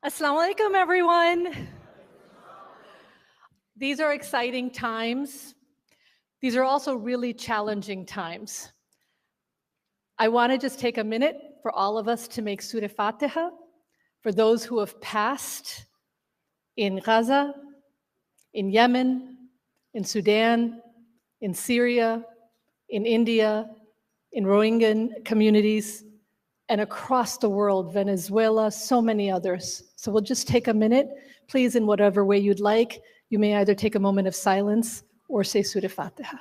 Assalamu alaikum, everyone. These are exciting times. These are also really challenging times. I want to just take a minute for all of us to make Surah Fatiha for those who have passed in Gaza, in Yemen, in Sudan, in Syria, in India, in Rohingya communities, and across the world, Venezuela, so many others. So we'll just take a minute, please, in whatever way you'd like. You may either take a moment of silence or say Surah Fatiha.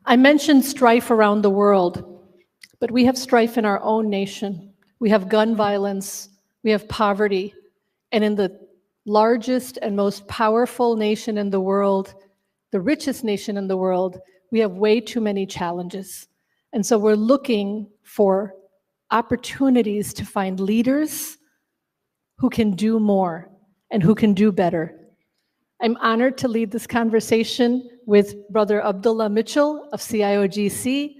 I mentioned strife around the world, but we have strife in our own nation. We have gun violence, we have poverty, and in the largest and most powerful nation in the world, the richest nation in the world, we have way too many challenges. And so we're looking for opportunities to find leaders who can do more and who can do better. I'm honored to lead this conversation with Brother Abdullah Mitchell of CIOGC,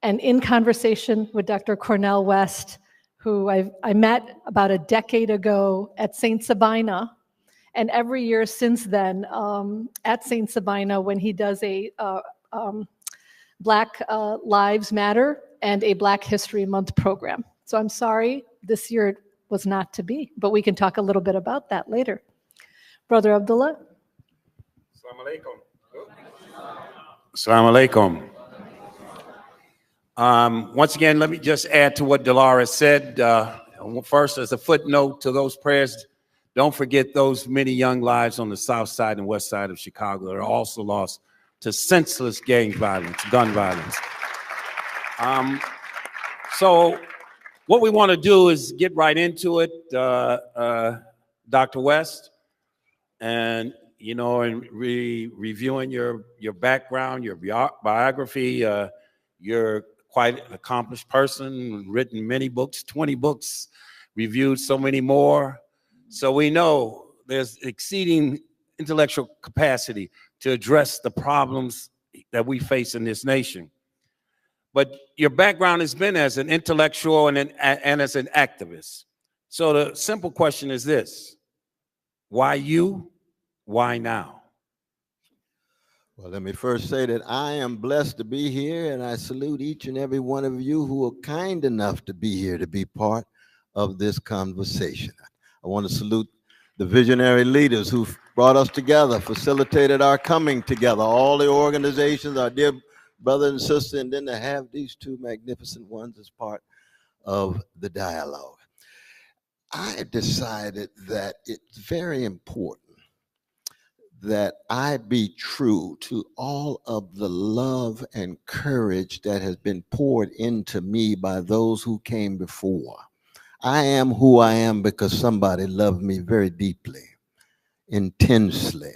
and in conversation with Dr. Cornel West, who I met about a decade ago at St. Sabina, and every year since then at St. Sabina when he does a Black Lives Matter and a Black History Month program. So I'm sorry, this year it was not to be, but we can talk a little bit about that later. Brother Abdullah. Assalamu alaikum. Assalamu alaikum. Once again, let me just add to what Dolores said. First, as a footnote to those prayers, don't forget those many young lives on the south side and west side of Chicago that are also lost to senseless gang violence, gun violence. So what we want to do is get right into it, Dr. West, and and reviewing your background, your biography. You're quite an accomplished person, written many books, 20 books, reviewed so many more. So we know there's exceeding intellectual capacity to address the problems that we face in this nation. But your background has been as an intellectual and as an activist. So the simple question is this: why you? Why now? Well, let me first say that I am blessed to be here, and I salute each and every one of you who are kind enough to be here to be part of this conversation. I want to salute the visionary leaders who brought us together, facilitated our coming together, all the organizations, our dear brother and sister, and then to have these two magnificent ones as part of the dialogue. I decided that it's very important that I be true to all of the love and courage that has been poured into me by those who came before. I am who I am because somebody loved me very deeply, intensely,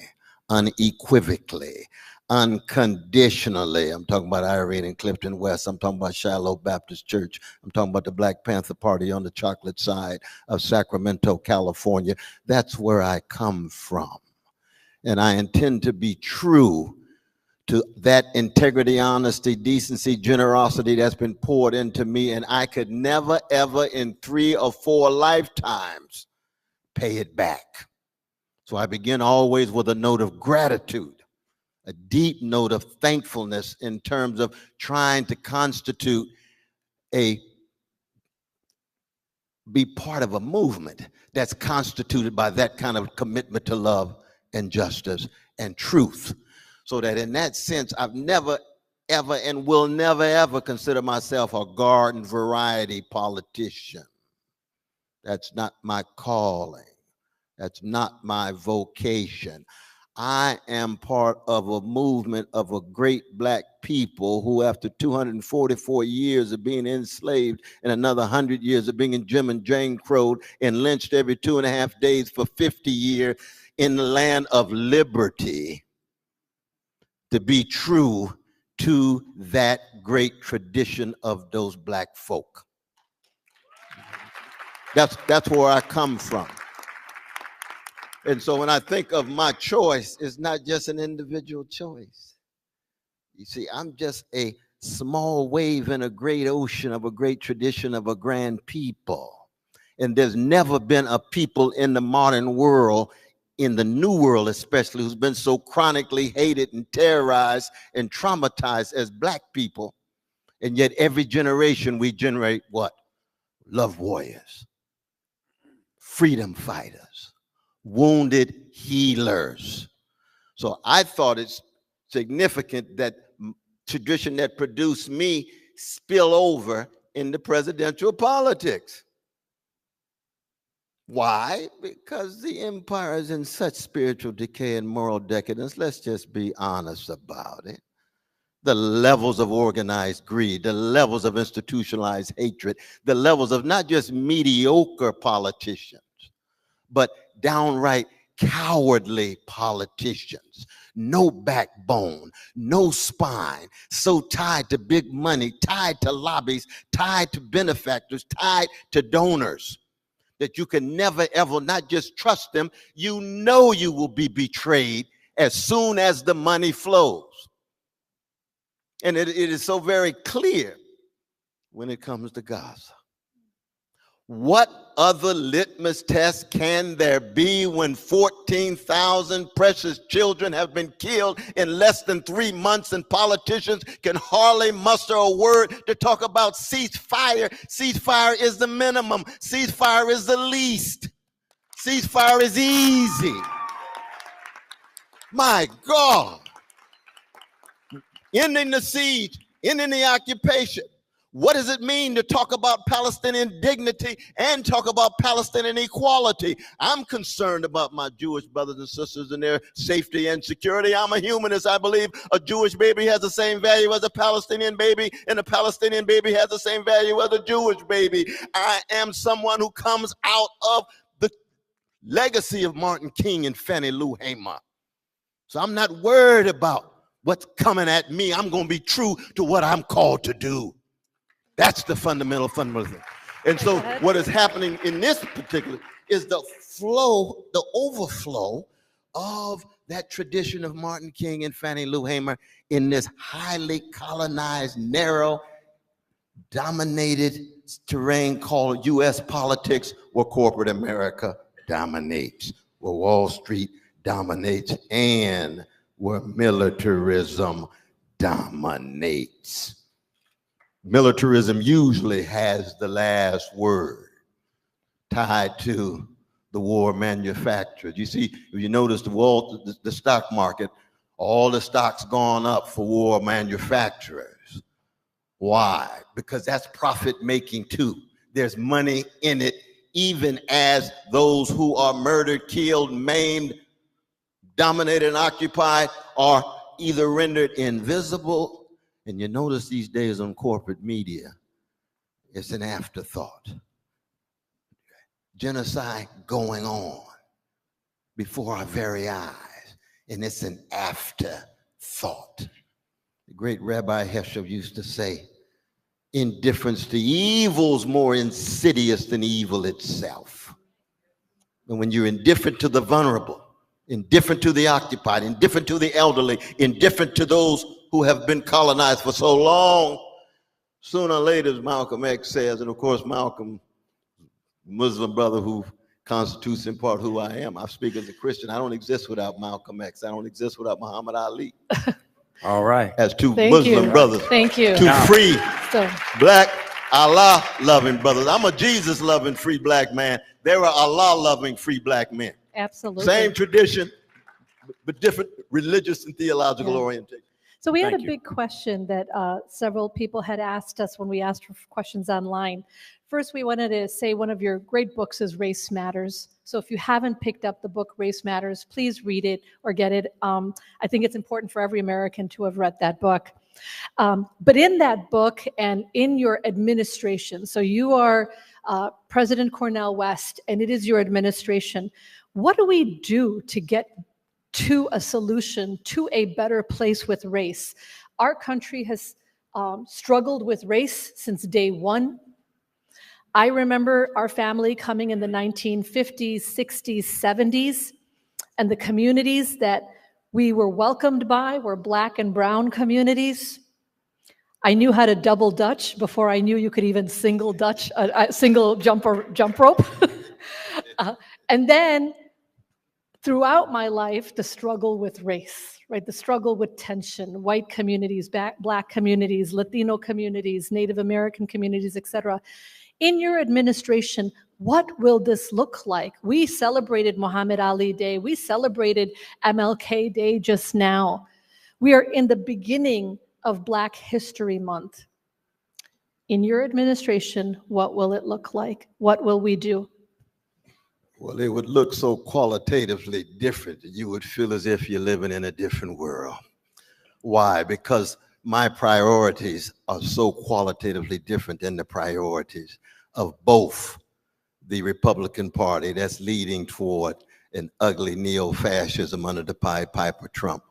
unequivocally, unconditionally. I'm talking about Irene and Clifton West. I'm talking about Shiloh Baptist Church. I'm talking about the Black Panther Party on the chocolate side of Sacramento, California. That's where I come from. And I intend to be true to that integrity, honesty, decency, generosity that's been poured into me. And I could never, ever in 3 or 4 lifetimes pay it back. So I begin always with a note of gratitude, a deep note of thankfulness in terms of trying to be part of a movement that's constituted by that kind of commitment to love and justice and truth. So that in that sense, I've never, ever, and will never, ever consider myself a garden variety politician. That's not my calling. That's not my vocation. I am part of a movement of a great Black people who, after 244 years of being enslaved and another 100 years of being in Jim and Jane Crow and lynched every 2.5 days for 50 years in the land of liberty, to be true to that great tradition of those Black folk. That's where I come from. And so when I think of my choice, it's not just an individual choice. You see, I'm just a small wave in a great ocean of a great tradition of a grand people. And there's never been a people in the modern world, in the new world especially, who's been so chronically hated and terrorized and traumatized as Black people. And yet every generation we generate what? Love warriors, freedom fighters, wounded healers. So I thought it's significant that tradition that produced me spill over into presidential politics. Why? Because the empire is in such spiritual decay and moral decadence. Let's just be honest about it. The levels of organized greed, the levels of institutionalized hatred, the levels of not just mediocre politicians, but downright cowardly politicians. No backbone, no spine, so tied to big money, tied to lobbies, tied to benefactors, tied to donors, that you can never ever not just trust them, you know you will be betrayed as soon as the money flows. And it is so very clear when it comes to Gaza. What other litmus test can there be when 14,000 precious children have been killed in less than 3 months and politicians can hardly muster a word to talk about ceasefire? Ceasefire is the minimum. Ceasefire is the least. Ceasefire is easy. My God. Ending the siege, ending the occupation. What does it mean to talk about Palestinian dignity and talk about Palestinian equality? I'm concerned about my Jewish brothers and sisters and their safety and security. I'm a humanist. I believe a Jewish baby has the same value as a Palestinian baby, and a Palestinian baby has the same value as a Jewish baby. I am someone who comes out of the legacy of Martin King and Fannie Lou Hamer. So I'm not worried about what's coming at me. I'm going to be true to what I'm called to do. That's the fundamental thing. And so what is happening in this particular is the flow, the overflow of that tradition of Martin King and Fannie Lou Hamer in this highly colonized, narrow, dominated terrain called U.S. politics, where corporate America dominates, where Wall Street dominates, and where militarism dominates. Militarism usually has the last word tied to the war manufacturers. You see, if you notice the stock market, all the stocks gone up for war manufacturers. Why? Because that's profit making too. There's money in it, even as those who are murdered, killed, maimed, dominated, and occupied are either rendered invisible. And you notice these days on corporate media, it's an afterthought. Genocide going on before our very eyes, and it's an afterthought. The great Rabbi Heschel used to say, indifference to evil is more insidious than evil itself. And when you're indifferent to the vulnerable, indifferent to the occupied, indifferent to the elderly, indifferent to those who have been colonized for so long, sooner or later, as Malcolm X says, and of course Malcolm, Muslim brother who constitutes in part who I am. I speak as a Christian. I don't exist without Malcolm X. I don't exist without Muhammad Ali. All right. As two Muslim brothers. Thank you. Two free, So, black, Allah-loving brothers. I'm a Jesus-loving free black man. They were Allah-loving free black men. absolutely. Same tradition, but different religious and theological orientation. So we had Thank a you. big question that several people had asked us when we asked for questions online. First, we wanted to say one of your great books is Race Matters. So if you haven't picked up the book Race Matters, please read it or get it. I think it's important for every American to have read that book. But in that book and in your administration, so you are President Cornel West, and it is your administration. What do we do to get to a solution, to a better place with race? Our country has struggled with race since day one. I remember our family coming in the 1950s, 60s, 70s, and the communities that we were welcomed by were Black and brown communities. I knew how to double Dutch before I knew you could even single jump rope. And then throughout my life, the struggle with race, right? The struggle with tension, white communities, Black communities, Latino communities, Native American communities, etc. In your administration, what will this look like? We celebrated Muhammad Ali Day. We celebrated MLK Day just now. We are in the beginning of Black History Month. In your administration, what will it look like? What will we do? Well, it would look so qualitatively different that you would feel as if you're living in a different world. Why? Because my priorities are so qualitatively different than the priorities of both the Republican Party that's leading toward an ugly neo-fascism under the Pied Piper Trump,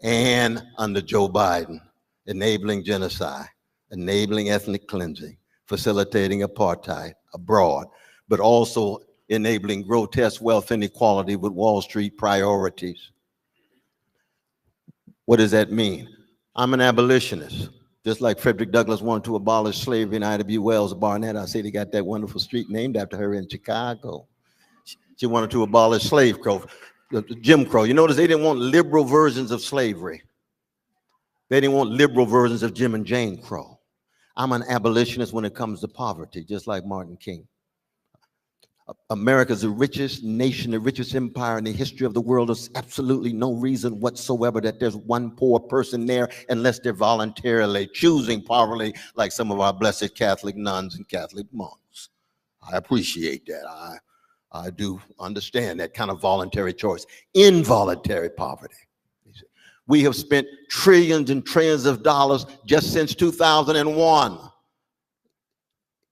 and under Joe Biden, enabling genocide, enabling ethnic cleansing, facilitating apartheid abroad, but also enabling grotesque wealth inequality with Wall Street priorities. What does that mean? I'm an abolitionist. Just like Frederick Douglass wanted to abolish slavery and Ida B. Wells Barnett, I say they got that wonderful street named after her in Chicago. She wanted to abolish Jim Crow. You notice they didn't want liberal versions of slavery. They didn't want liberal versions of Jim and Jane Crow. I'm an abolitionist when it comes to poverty, just like Martin King. America's the richest nation, the richest empire in the history of the world. There's absolutely no reason whatsoever that there's one poor person there unless they're voluntarily choosing poverty, like some of our blessed Catholic nuns and Catholic monks. I appreciate that. I do understand that kind of voluntary choice. Involuntary poverty. We have spent trillions and trillions of dollars just since 2001.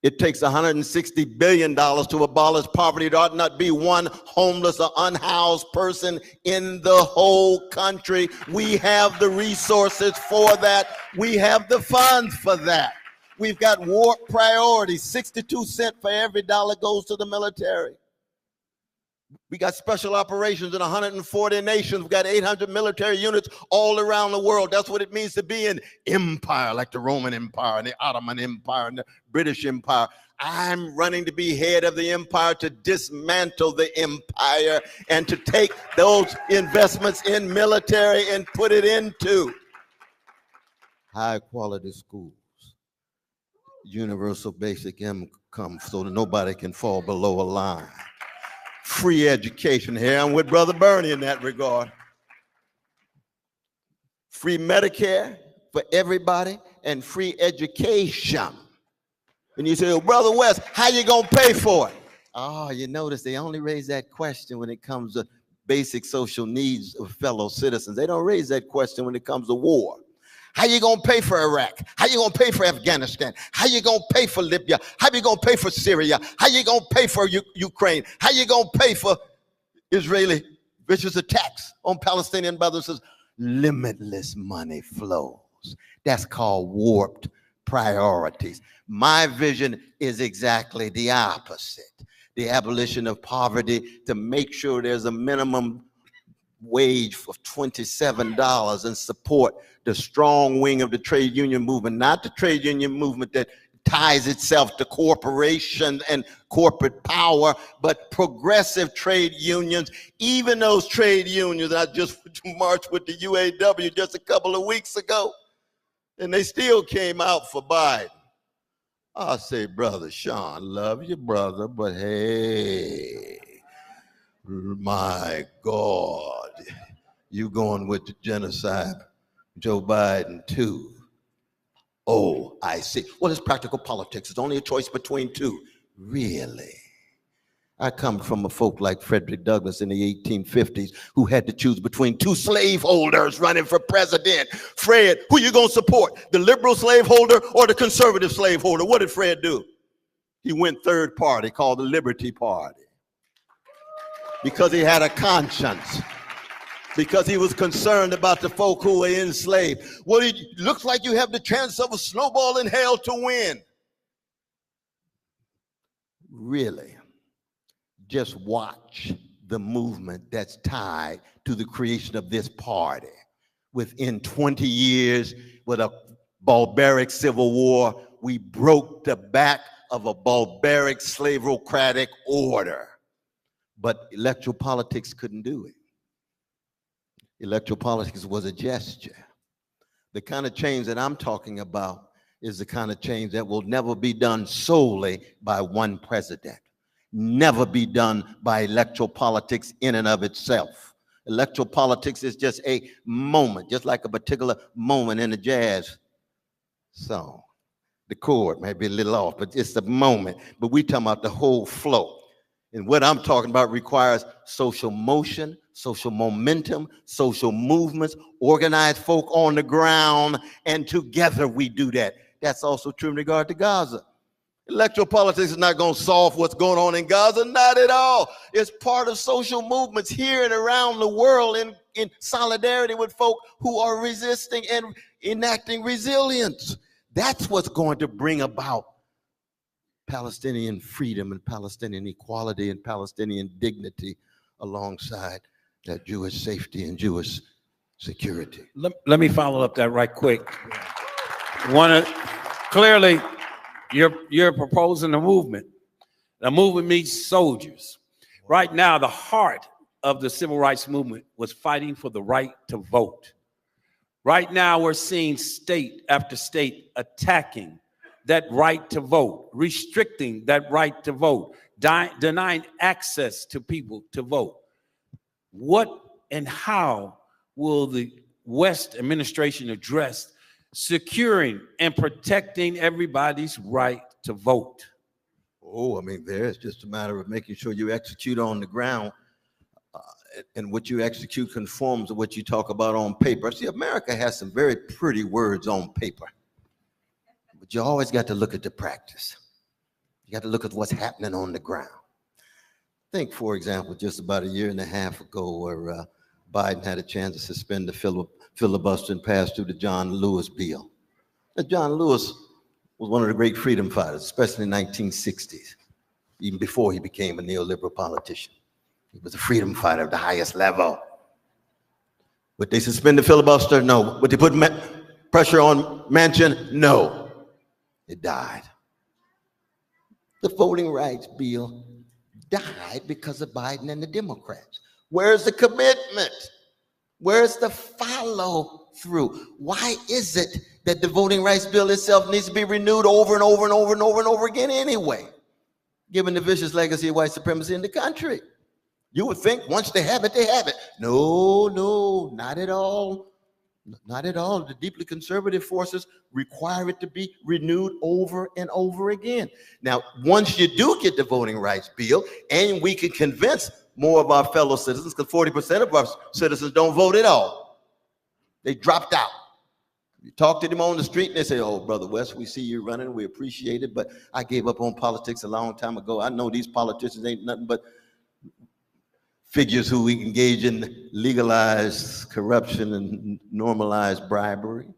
It takes $160 billion to abolish poverty. There ought not be one homeless or unhoused person in the whole country. We have the resources for that. We have the funds for that. We've got warped priorities. 62 cents for every dollar goes to the military. We got special operations in 140 nations. We've got 800 military units all around the world. That's what it means to be an empire, like the Roman Empire and the Ottoman Empire and the British Empire. I'm running to be head of the empire, to dismantle the empire and to take those investments in military and put it into high quality schools, universal basic income so that nobody can fall below a line. Free education. Here I'm with Brother Bernie in that regard. Free Medicare for everybody and free education. And you say, well, Brother West, how you gonna pay for it? Oh, you notice they only raise that question when it comes to basic social needs of fellow citizens. They don't raise that question when it comes to war. How you gonna pay for Iraq? How you gonna pay for Afghanistan? How you gonna pay for Libya? How you gonna pay for Syria? How you gonna pay for Ukraine? How you gonna pay for Israeli vicious attacks on Palestinian brothers? Limitless money flows. That's called warped priorities. My vision is exactly the opposite. The abolition of poverty, to make sure there's a minimum wage of $27 and support the strong wing of the trade union movement, not the trade union movement that ties itself to corporations and corporate power, but progressive trade unions. Even those trade unions, I just marched with the UAW just a couple of weeks ago, and they still came out for Biden. I say, Brother Sean, love you, brother, but hey, my God, you going with the genocide, Joe Biden too. Oh, I see. Well, it's practical politics. It's only a choice between two. Really? I come from a folk like Frederick Douglass in the 1850s who had to choose between two slaveholders running for president. Fred, who you gonna support? The liberal slaveholder or the conservative slaveholder? What did Fred do? He went third party, called the Liberty Party. Because he had a conscience. Because he was concerned about the folk who were enslaved. Well, it looks like you have the chance of a snowball in hell to win. really just watch the movement that's tied to the creation of this party. Within 20 years, with a barbaric civil war, we broke the back of a barbaric slaveocratic order. But electoral politics couldn't do it. Electoral politics was a gesture. The kind of change that I'm talking about is the kind of change that will never be done solely by one president, never be done by electoral politics in and of itself. Electoral politics is just a moment, just like a particular moment in a jazz song. The chord may be a little off, but it's the moment. But we're talking about the whole flow. And what I'm talking about requires social motion, social momentum, social movements, organized folk on the ground, and together we do that. That's also true in regard to Gaza. Electoral politics is not going to solve what's going on in Gaza, not at all. It's part of social movements here and around the world in solidarity with folk who are resisting and enacting resilience. That's what's going to bring about Palestinian freedom and Palestinian equality and Palestinian dignity alongside that Jewish safety and Jewish security. Let me follow up that right quick. Clearly, you're proposing a movement. The movement means soldiers. Right now, the heart of the civil rights movement was fighting for the right to vote. Right now, we're seeing state after state attacking that right to vote, restricting that right to vote, denying access to people to vote. What and how will the West administration address securing and protecting everybody's right to vote? Oh, I mean, it's just a matter of making sure you execute on the ground, and what you execute conforms to what you talk about on paper. See, America has some very pretty words on paper, but you always got to look at the practice. You got to look at what's happening on the ground. Think, for example, just about a year and a half ago, where Biden had a chance to suspend the filibuster and pass through the John Lewis bill. Now, John Lewis was one of the great freedom fighters, especially in the 1960s, even before he became a neoliberal politician. He was a freedom fighter of the highest level. Would they suspend the filibuster? No. Would they put pressure on Manchin? No. It died. The voting rights bill died because of Biden and the Democrats. Where's the commitment? Where's the follow through? Why is it that the voting rights bill itself needs to be renewed over and over and over and over and over again anyway, given the vicious legacy of white supremacy in the country? You would think once they have it, they have it. No, not at all. Not at all. The deeply conservative forces require it to be renewed over and over again. Now, once you do get the voting rights bill, and we can convince more of our fellow citizens, because 40% of our citizens don't vote at all. They dropped out. You talk to them on the street and they say, oh, Brother West, we see you running, we appreciate it, but I gave up on politics a long time ago. I know these politicians ain't nothing but figures who engage in legalized corruption and normalized bribery.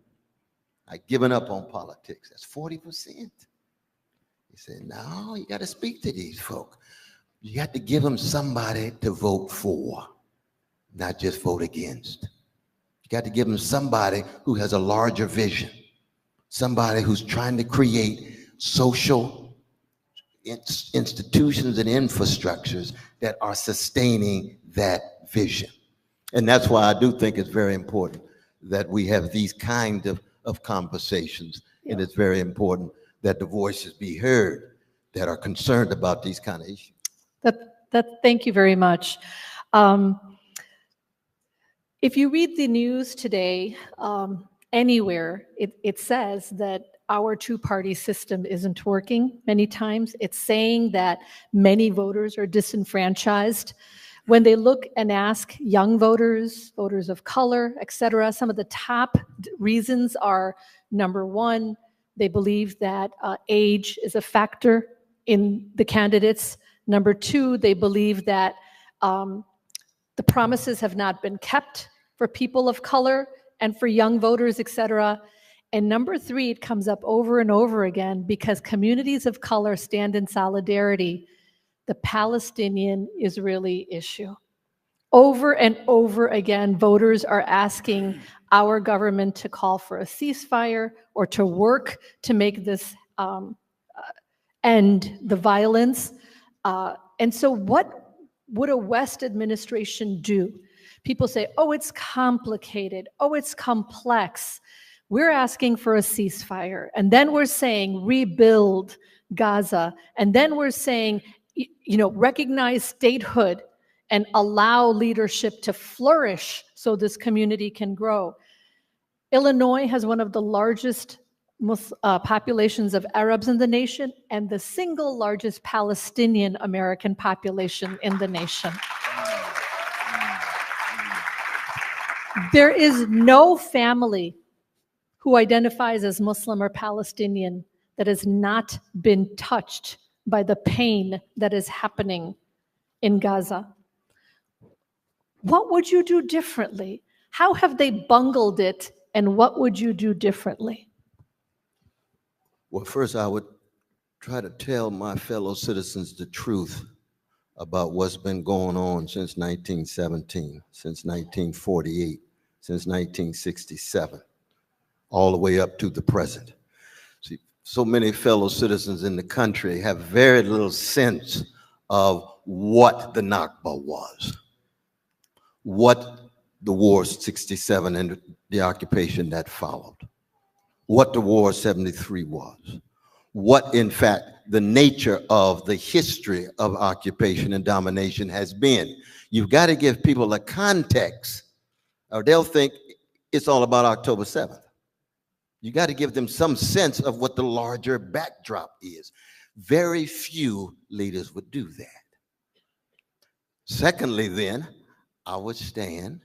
I've given up on politics. That's 40%. He said, no, you got to speak to these folk. You got to give them somebody to vote for, not just vote against. You got to give them somebody who has a larger vision, somebody who's trying to create social institutions and infrastructures that are sustaining that vision. And that's why I do think it's very important that we have these kind of conversations. Yeah. And it's very important that the voices be heard that are concerned about these kind of issues. Thank you very much. If you read the news today, anywhere, it says that our two-party system isn't working many times. It's saying that many voters are disenfranchised. When they look and ask young voters, voters of color, et cetera, some of the top reasons are, number one, they believe that age is a factor in the candidates. Number two, they believe that the promises have not been kept for people of color and for young voters, et cetera. And number 3, it comes up over and over again because communities of color stand in solidarity. The Palestinian-Israeli issue. Over and over again, voters are asking our government to call for a ceasefire or to work to make this end the violence. And so what would a West administration do? People say, oh, it's complicated. Oh, it's complex. We're asking for a ceasefire. And then we're saying rebuild Gaza. And then we're saying, recognize statehood and allow leadership to flourish so this community can grow. Illinois has one of the largest populations of Arabs in the nation and the single largest Palestinian American population in the nation. There is no family who identifies as Muslim or Palestinian that has not been touched by the pain that is happening in Gaza. What would you do differently? How have they bungled it, and what would you do differently? Well, first, I would try to tell my fellow citizens the truth about what's been going on since 1917, since 1948, since 1967, all the way up to the present. See, so many fellow citizens in the country have very little sense of what the Nakba was, what the War of 67 and the occupation that followed, what the War of 73 was, what, in fact, the nature of the history of occupation and domination has been. You've got to give people a context, or they'll think it's all about October 7th. You got to give them some sense of what the larger backdrop is. Very few leaders would do that. Secondly, then, I would stand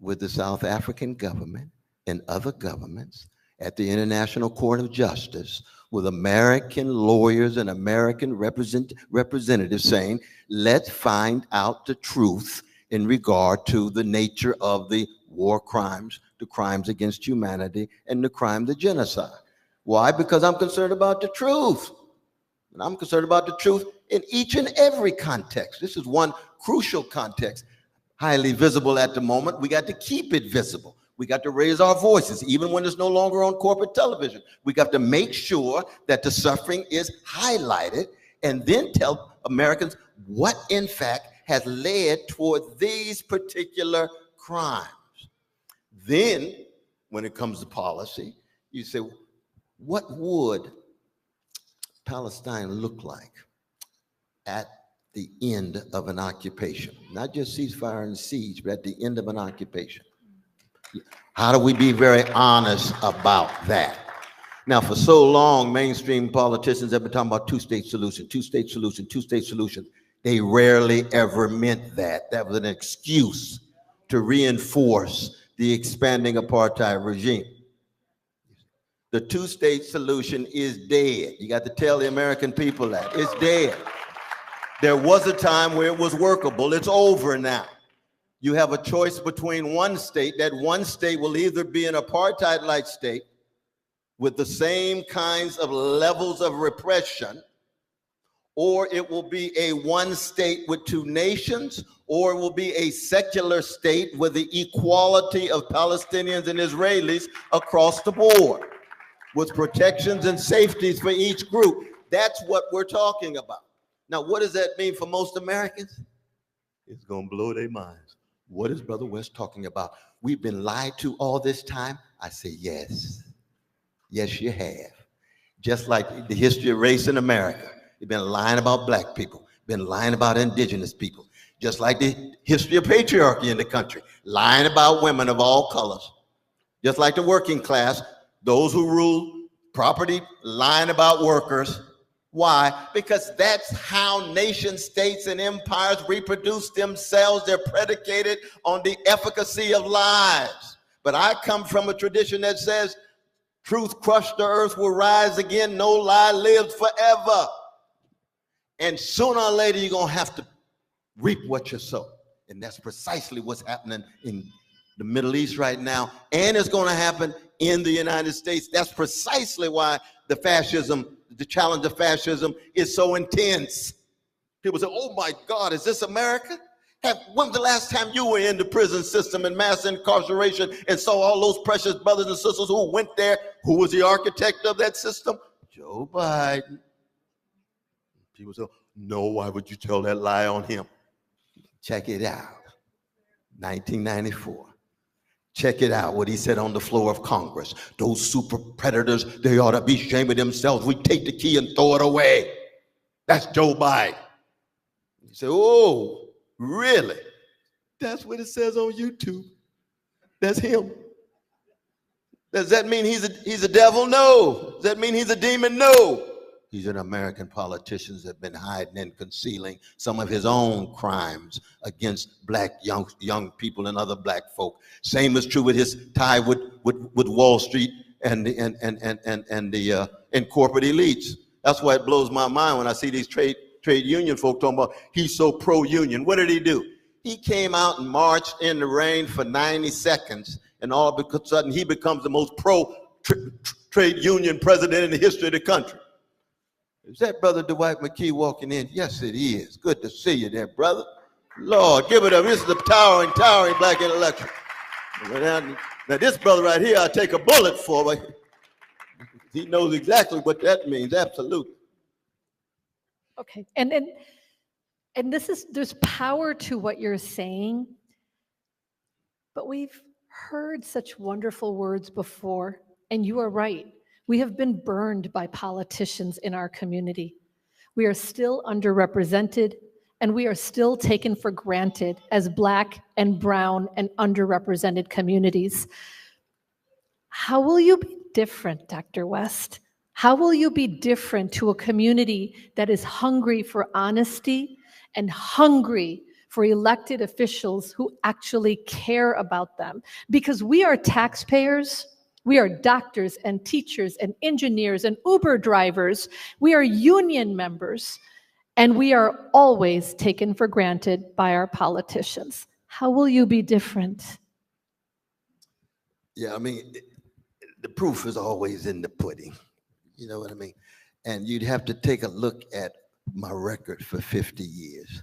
with the South African government and other governments at the International Court of Justice with American lawyers and American representatives saying, let's find out the truth in regard to the nature of the war crimes, the crimes against humanity, and the crime of genocide. Why? Because I'm concerned about the truth. And I'm concerned about the truth in each and every context. This is one crucial context, highly visible at the moment. We got to keep it visible. We got to raise our voices, even when it's no longer on corporate television. We got to make sure that the suffering is highlighted and then tell Americans what, in fact, has led toward these particular crimes. Then, when it comes to policy, you say, what would Palestine look like at the end of an occupation? Not just ceasefire and siege, but at the end of an occupation. How do we be very honest about that? Now, for so long, mainstream politicians have been talking about two-state solution, two-state solution, two-state solution. They rarely ever meant that. That was an excuse to reinforce the expanding apartheid regime. The two-state solution is dead. You got to tell the American people that. It's dead. There was a time where it was workable. It's over now. You have a choice between one state. That one state will either be an apartheid-like state with the same kinds of levels of repression, or it will be a one state with two nations, or it will be a secular state with the equality of Palestinians and Israelis across the board, with protections and safeties for each group. That's what we're talking about. Now, what does that mean for most Americans? It's going to blow their minds. What is Brother West talking about? We've been lied to all this time? I say, yes. Yes, you have. Just like the history of race in America. You've been lying about black people, been lying about indigenous people. Just like the history of patriarchy in the country, lying about women of all colors. Just like the working class, those who rule property, lying about workers. Why? Because that's how nation states and empires reproduce themselves. They're predicated on the efficacy of lies. But I come from a tradition that says, truth crushed the earth will rise again. No lie lives forever. And sooner or later, you're going to have to reap what you sow. And that's precisely what's happening in the Middle East right now, and it's going to happen in the United States. That's precisely why the challenge of fascism is so intense. People say, oh my God, is this America? When was the last time you were in the prison system and mass incarceration and saw all those precious brothers and sisters who went there? Who was the architect of that system? Joe Biden. People say, no, why would you tell that lie on him? Check it out. 1994. Check it out, what he said on the floor of Congress. Those super predators, they ought to be ashamed of themselves. We take the key and throw it away. That's Joe Biden. You say, oh, really? That's what it says on YouTube. That's him. Does that mean he's a devil? No. Does that mean he's a demon? No. He's an American politician that has been hiding and concealing some of his own crimes against black young people and other black folk. Same is true with his tie with Wall Street and the corporate elites. That's why it blows my mind when I see these trade union folk talking about he's so pro-union. What did he do? He came out and marched in the rain for 90 seconds, and all of a sudden he becomes the most pro-trade union president in the history of the country. Is that Brother Dwight McKee walking in? Yes, it is. Good to see you there, brother. Lord, give it up. This is the towering black intellectual. Now this brother right here, I take a bullet for, but he knows exactly what that means. Absolutely. Okay, and there's power to what you're saying, but we've heard such wonderful words before, and you are right. We have been burned by politicians in our community. We are still underrepresented, and we are still taken for granted as Black and brown and underrepresented communities. How will you be different, Dr. West? How will you be different to a community that is hungry for honesty and hungry for elected officials who actually care about them? Because we are taxpayers. We are doctors and teachers and engineers and Uber drivers. We are union members, and we are always taken for granted by our politicians. How will you be different? Yeah, I mean, the proof is always in the pudding. You know what I mean? And you'd have to take a look at my record for 50 years.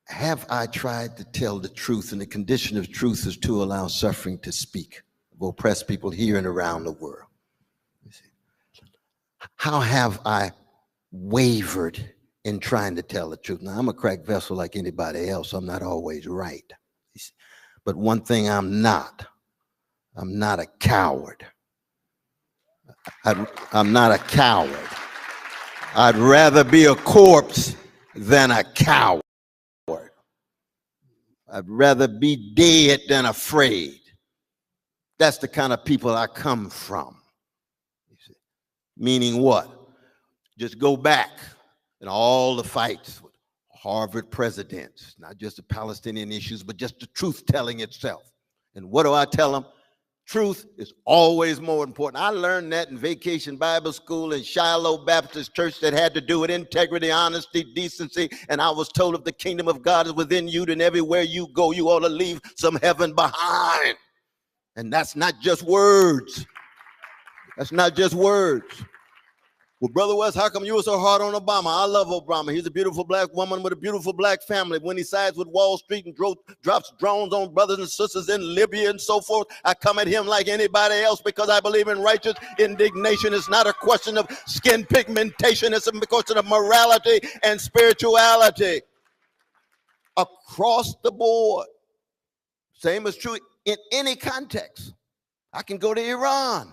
Have I tried to tell the truth? And the condition of truth is to allow suffering to speak of oppressed people here and around the world. You see? How have I wavered in trying to tell the truth? Now, I'm a cracked vessel like anybody else. So I'm not always right. But one thing I'm not a coward. I'm not a coward. I'd rather be a corpse than a coward. I'd rather be dead than afraid. That's the kind of people I come from. You see? Meaning what? Just go back in all the fights with Harvard presidents, not just the Palestinian issues, but just the truth telling itself. And what do I tell them? Truth is always more important. I learned that in Vacation Bible School in Shiloh Baptist Church that had to do with integrity, honesty, decency. And I was told if the kingdom of God is within you, then everywhere you go, you ought to leave some heaven behind. And that's not just words. That's not just words. Well, Brother West, how come you were so hard on Obama? I love Obama. He's a beautiful black woman with a beautiful black family. When he sides with Wall Street and drops drones on brothers and sisters in Libya and so forth, I come at him like anybody else because I believe in righteous indignation. It's not a question of skin pigmentation. It's a question of morality and spirituality. Across the board. Same is true in any context. I can go to Iran.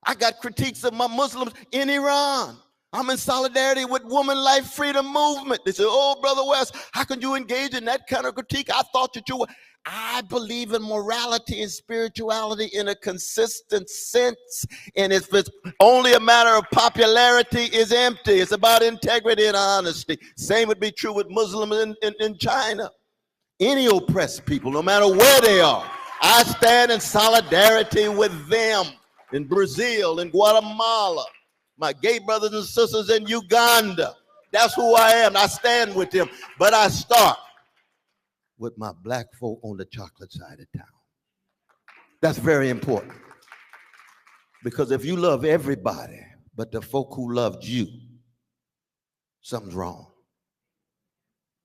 I got critiques of my Muslims in Iran. I'm in solidarity with Woman Life Freedom Movement. They say, oh, Brother West, how can you engage in that kind of critique? I thought that you were. I believe in morality and spirituality in a consistent sense. And if it's only a matter of popularity, is empty. It's about integrity and honesty. Same would be true with Muslims in China. Any oppressed people, no matter where they are, I stand in solidarity with them. In Brazil, in Guatemala, my gay brothers and sisters in Uganda. That's who I am. I stand with them. But I start with my black folk on the chocolate side of town. That's very important. Because if you love everybody, but the folk who loved you, something's wrong.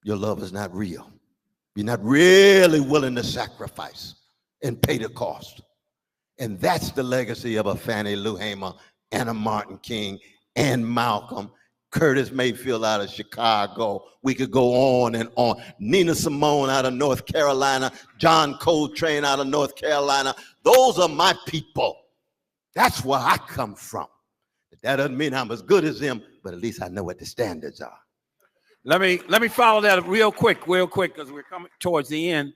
Your love is not real. You're not really willing to sacrifice and pay the cost. And that's the legacy of a Fannie Lou Hamer and a Martin King and Malcolm, Curtis Mayfield out of Chicago. We could go on and on. Nina Simone out of North Carolina, John Coltrane out of North Carolina. Those are my people. That's where I come from. That doesn't mean I'm as good as them, but at least I know what the standards are. Let me follow that real quick, because we're coming towards the end.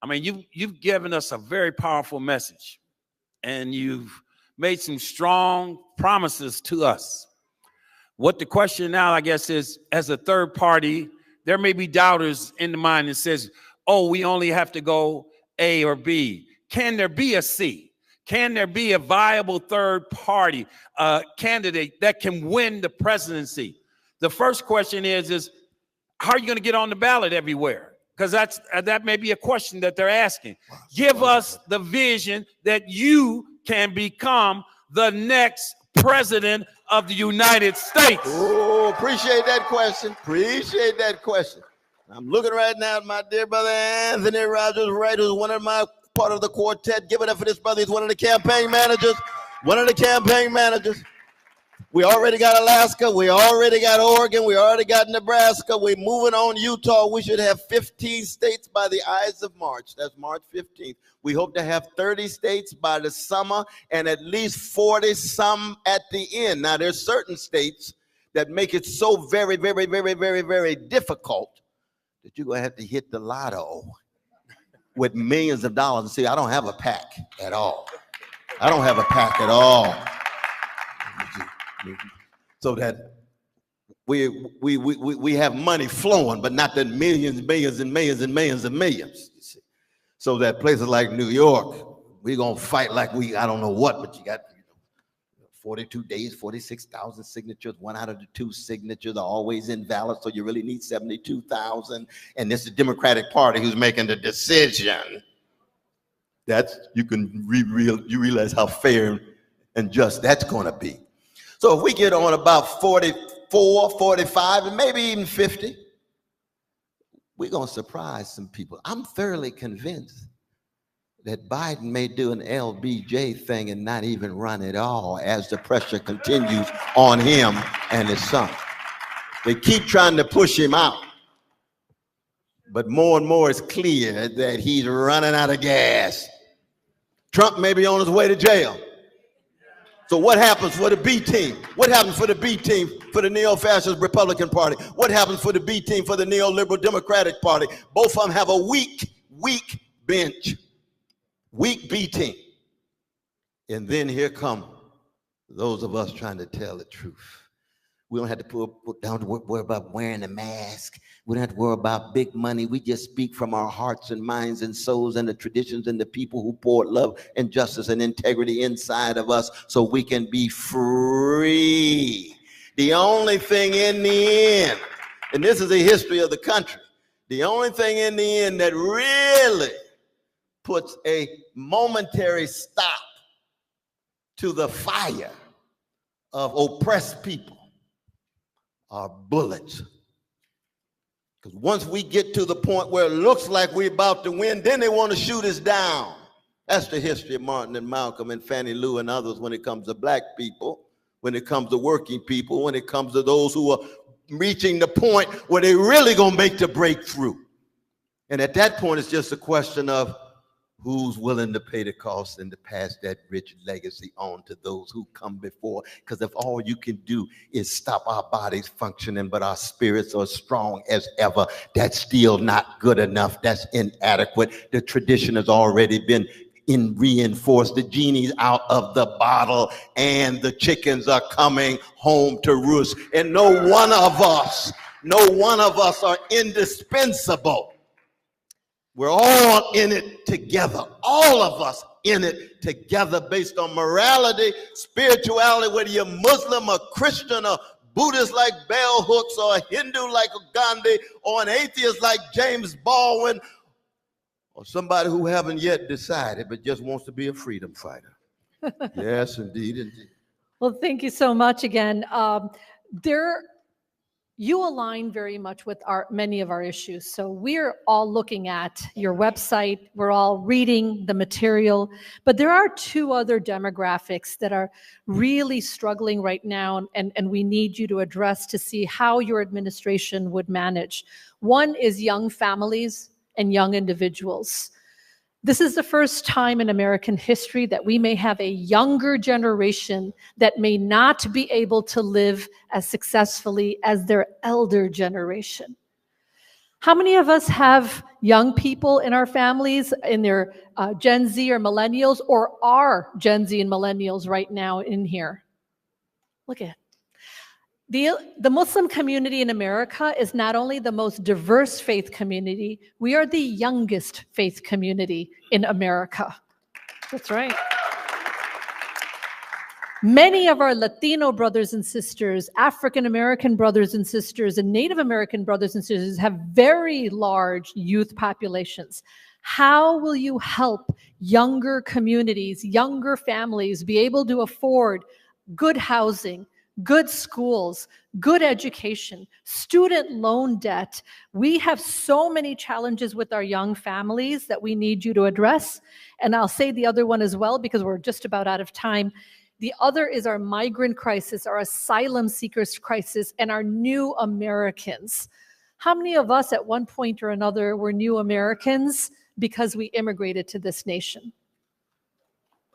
I mean, you've given us a very powerful message, and you've made some strong promises to us. What the question now, I guess, is, as a third party, there may be doubters in the mind that says, oh, we only have to go A or B. Can there be a C? Can there be a viable third party candidate that can win the presidency? The first question is how are you going to get on the ballot everywhere? Because that may be a question that they're asking. Give us the vision that you can become the next president of the United States. Oh, appreciate that question. Appreciate that question. I'm looking right now at my dear brother Anthony Rogers Wright, who's one of my part of the quartet. Give it up for this brother. He's one of the campaign managers. One of the campaign managers. We already got Alaska. We already got Oregon. We already got Nebraska. We're moving on Utah. We should have 15 states by the Ides of March. That's March 15th. We hope to have 30 states by the summer and at least 40 some at the end. Now, there's certain states that make it so very, very, very, very, very difficult that you're going to have to hit the lotto with millions of dollars. And see, I don't have a pack at all. I don't have a pack at all. So that we have money flowing, but not that millions, millions, and millions and millions and millions. You see. So that places like New York, we're gonna fight like I don't know what, but you got 42 days, 46,000 signatures. One out of the two signatures are always invalid, so you really need 72,000. And it's the Democratic Party who's making the decision. That's you realize how fair and just that's gonna be. So if we get on about 44, 45, and maybe even 50, we're going to surprise some people. I'm thoroughly convinced that Biden may do an LBJ thing and not even run at all as the pressure continues on him and his son. They keep trying to push him out. But more and more it's clear that he's running out of gas. Trump may be on his way to jail. So what happens for the B team? What happens for the B team for the neo-fascist Republican Party? What happens for the B team for the neoliberal Democratic Party? Both of them have a weak bench, weak B team. And then here come those of us trying to tell the truth. We don't have to put down to worry about wearing a mask. We don't have to worry about big money. We just speak from our hearts and minds and souls and the traditions and the people who poured love and justice and integrity inside of us so we can be free. The only thing in the end, and this is the history of the country, the only thing in the end that really puts a momentary stop to the fire of oppressed people are bullets. Because once we get to the point where it looks like we're about to win, then they want to shoot us down. That's the history of Martin and Malcolm and Fannie Lou and others when it comes to black people, when it comes to working people, when it comes to those who are reaching the point where they really gonna make the breakthrough. And at that point, it's just a question of who's willing to pay the cost and to pass that rich legacy on to those who come before. Because if all you can do is stop our bodies functioning, but our spirits are strong as ever, that's still not good enough. That's inadequate. The tradition has already been reinforced. The genie's out of the bottle and the chickens are coming home to roost. And no one of us are indispensable. We're all in it together, all of us in it together based on morality, spirituality, whether you're Muslim or Christian or Buddhist like bell hooks, or a Hindu like a Gandhi, or an atheist like James Baldwin, or somebody who haven't yet decided but just wants to be a freedom fighter. Yes, indeed, indeed. Well, thank you so much again. You align very much with many of our issues. So we're all looking at your website. We're all reading the material. But there are two other demographics that are really struggling right now, and we need you to address to see how your administration would manage. One is young families and young individuals. This is the first time in American history that we may have a younger generation that may not be able to live as successfully as their elder generation. How many of us have young people in our families, in their Gen Z or millennials, or are Gen Z and millennials right now in here? Look at it. The Muslim community in America is not only the most diverse faith community, we are the youngest faith community in America. That's right. Many of our Latino brothers and sisters, African American brothers and sisters, and Native American brothers and sisters have very large youth populations. How will you help younger communities, younger families be able to afford good housing, good schools, good education, student loan debt? We have so many challenges with our young families that we need you to address. And I'll say the other one as well, because we're just about out of time. The other is our migrant crisis, our asylum seekers crisis, and our new Americans. How many of us at one point or another were new Americans because we immigrated to this nation?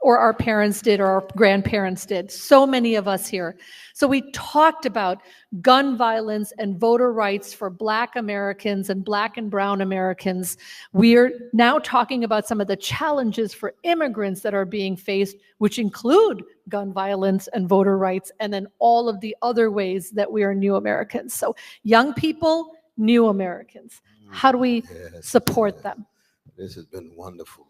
Or our parents did, or our grandparents did. So many of us here. So we talked about gun violence and voter rights for Black Americans and Black and Brown Americans. We're now talking about some of the challenges for immigrants that are being faced, which include gun violence and voter rights, and then all of the other ways that we are new Americans. So young people, new Americans. How do we support them? This has been wonderful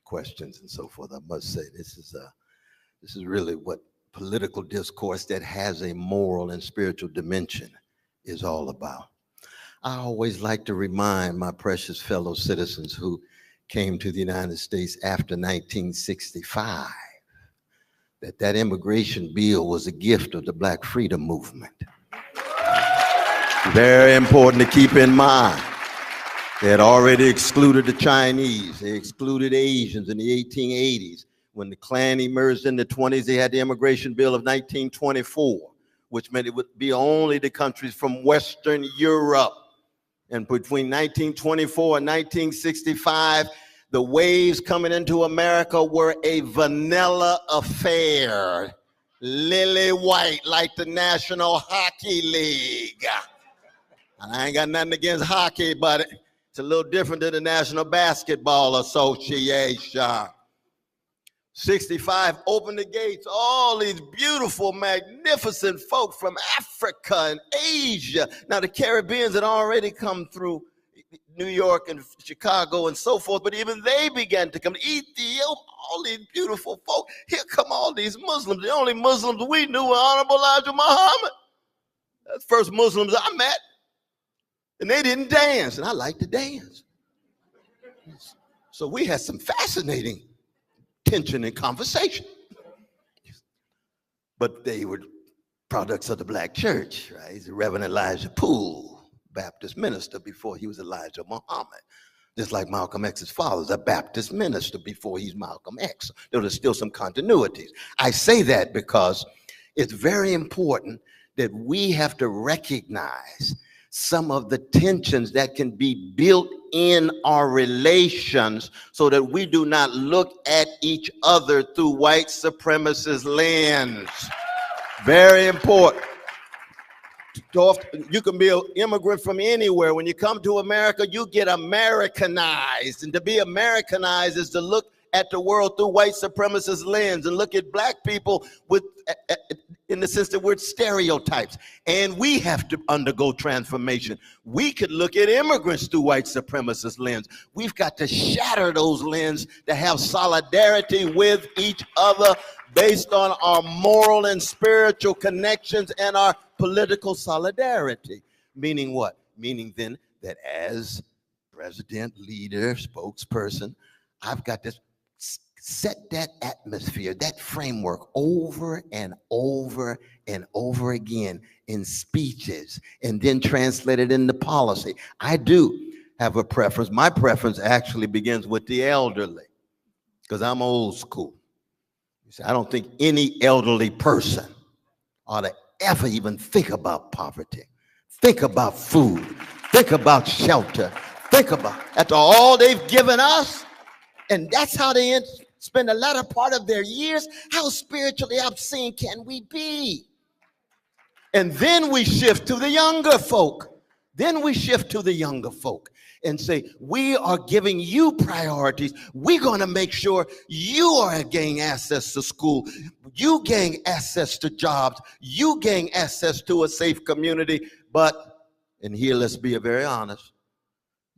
questions and so forth. I must say, this is really what political discourse that has a moral and spiritual dimension is all about. I always like to remind my precious fellow citizens who came to the United States after 1965 that immigration bill was a gift of the Black freedom movement. Very important to keep in mind. They had already excluded the Chinese. They excluded Asians in the 1880s. When the Klan emerged in the 20s, they had the Immigration Bill of 1924, which meant it would be only the countries from Western Europe. And between 1924 and 1965, the waves coming into America were a vanilla affair. Lily white, like the National Hockey League. And I ain't got nothing against hockey, but it's a little different than the National Basketball Association. 65 opened the gates. All these beautiful, magnificent folk from Africa and Asia. Now, the Caribbeans had already come through New York and Chicago and so forth, but even they began to come. Ethiopia, all these beautiful folk. Here come all these Muslims. The only Muslims we knew were Honorable Elijah Muhammad. That's the first Muslims I met. And they didn't dance, and I like to dance. So we had some fascinating tension and conversation. But they were products of the Black church, right? He's the Reverend Elijah Poole, Baptist minister before he was Elijah Muhammad. Just like Malcolm X's father was a Baptist minister before he's Malcolm X. There are still some continuities. I say that because it's very important that we have to recognize some of the tensions that can be built in our relations so that we do not look at each other through white supremacist lens. Very important. You can be an immigrant from anywhere. When you come to America, you get Americanized. And to be Americanized is to look at the world through white supremacist lens and look at Black people with, in the sense that we're stereotypes. And we have to undergo transformation. We could look at immigrants through white supremacist lens. We've got to shatter those lenses to have solidarity with each other based on our moral and spiritual connections and our political solidarity. Meaning what? Meaning then that as president, leader, spokesperson, I've got to set that atmosphere, that framework over and over and over again in speeches, and then translate it into policy. I do have a preference. My preference actually begins with the elderly, because I'm old school. You see, I don't think any elderly person ought to ever even think about poverty, think about food, think about shelter, think about, after all they've given us, and that's how they spend a latter part of their years, how spiritually obscene can we be? And then we shift to the younger folk. Then we shift to the younger folk and say, we are giving you priorities. We're going to make sure you are gaining access to school. You gain access to jobs. You gain access to a safe community. But, and here let's be very honest,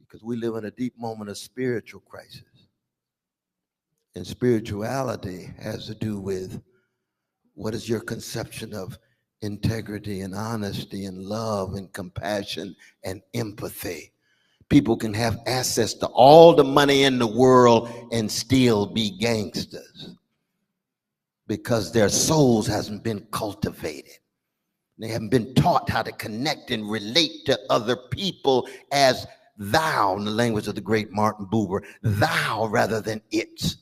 because we live in a deep moment of spiritual crisis. And spirituality has to do with what is your conception of integrity and honesty and love and compassion and empathy. People can have access to all the money in the world and still be gangsters because their souls hasn't been cultivated. They haven't been taught how to connect and relate to other people as thou, in the language of the great Martin Buber, thou rather than it,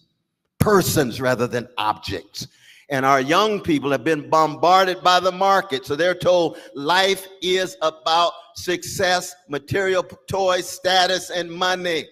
persons rather than objects. And our young people have been bombarded by the market. So they're told life is about success, material toys, status, and money.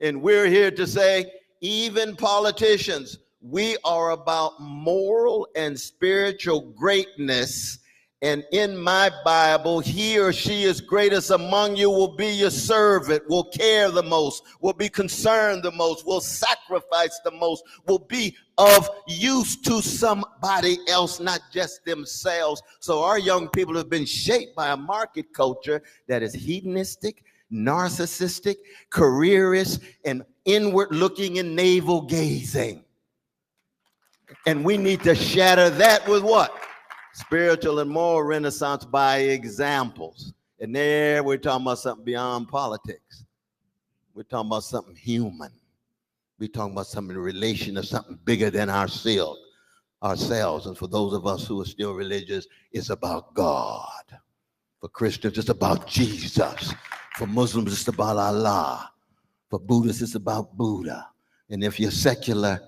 And we're here to say, even politicians, we are about moral and spiritual greatness. And in my Bible, he or she is greatest among you will be your servant, will care the most, will be concerned the most, will sacrifice the most, will be of use to somebody else, not just themselves. So our young people have been shaped by a market culture that is hedonistic, narcissistic, careerist, and inward looking and navel gazing. And we need to shatter that with what? Spiritual and moral renaissance by examples. And there we're talking about something beyond politics. We're talking about something human. We're talking about something in relation to something bigger than ourselves. And for those of us who are still religious, it's about God. For Christians, it's about Jesus. For Muslims, it's about Allah. For Buddhists, it's about Buddha. And if you're secular,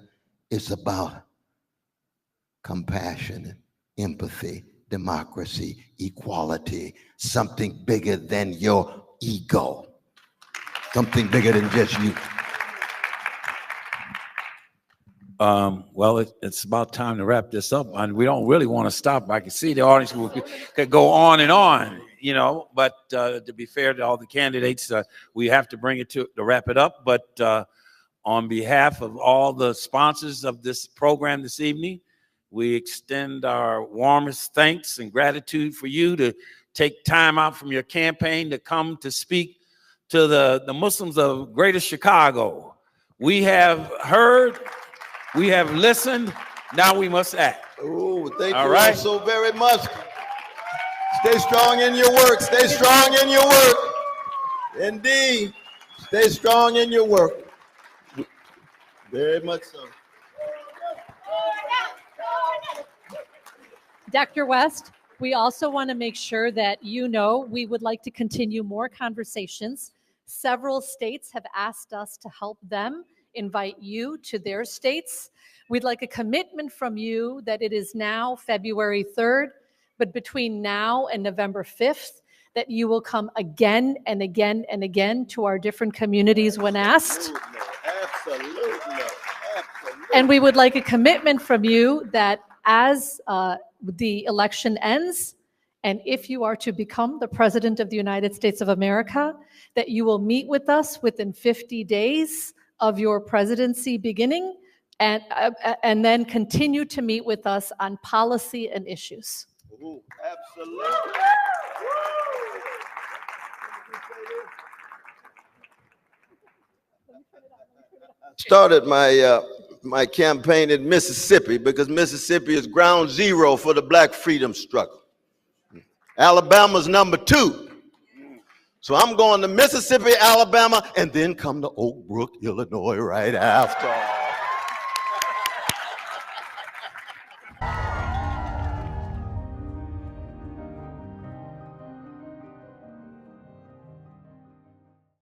it's about compassion, empathy, democracy, equality, something bigger than your ego, something bigger than just you. Well, it's about time to wrap this up, and we don't really want to stop. I can see the audience could go on and on, you know, but to be fair to all the candidates, we have to bring it to wrap it up. But on behalf of all the sponsors of this program this evening, we extend our warmest thanks and gratitude for you to take time out from your campaign to come to speak to the Muslims of Greater Chicago. We have heard, we have listened, now we must act. Oh, thank you all so very much. Stay strong in your work. Stay strong in your work. Indeed. Stay strong in your work. Very much so. Dr. West, we also want to make sure that you know we would like to continue more conversations. Several states have asked us to help them invite you to their states. We'd like a commitment from you that it is now February 3rd, but between now and November 5th, that you will come again and again and again to our different communities when asked. Absolutely. And we would like a commitment from you that as the election ends, and if you are to become the President of the United States of America, that you will meet with us within 50 days of your presidency beginning, and then continue to meet with us on policy and issues. Ooh, absolutely. Started my campaign in Mississippi because Mississippi is ground zero for the Black freedom struggle. Alabama's number 2. So I'm going to Mississippi, Alabama, and then come to Oak Brook, Illinois right after.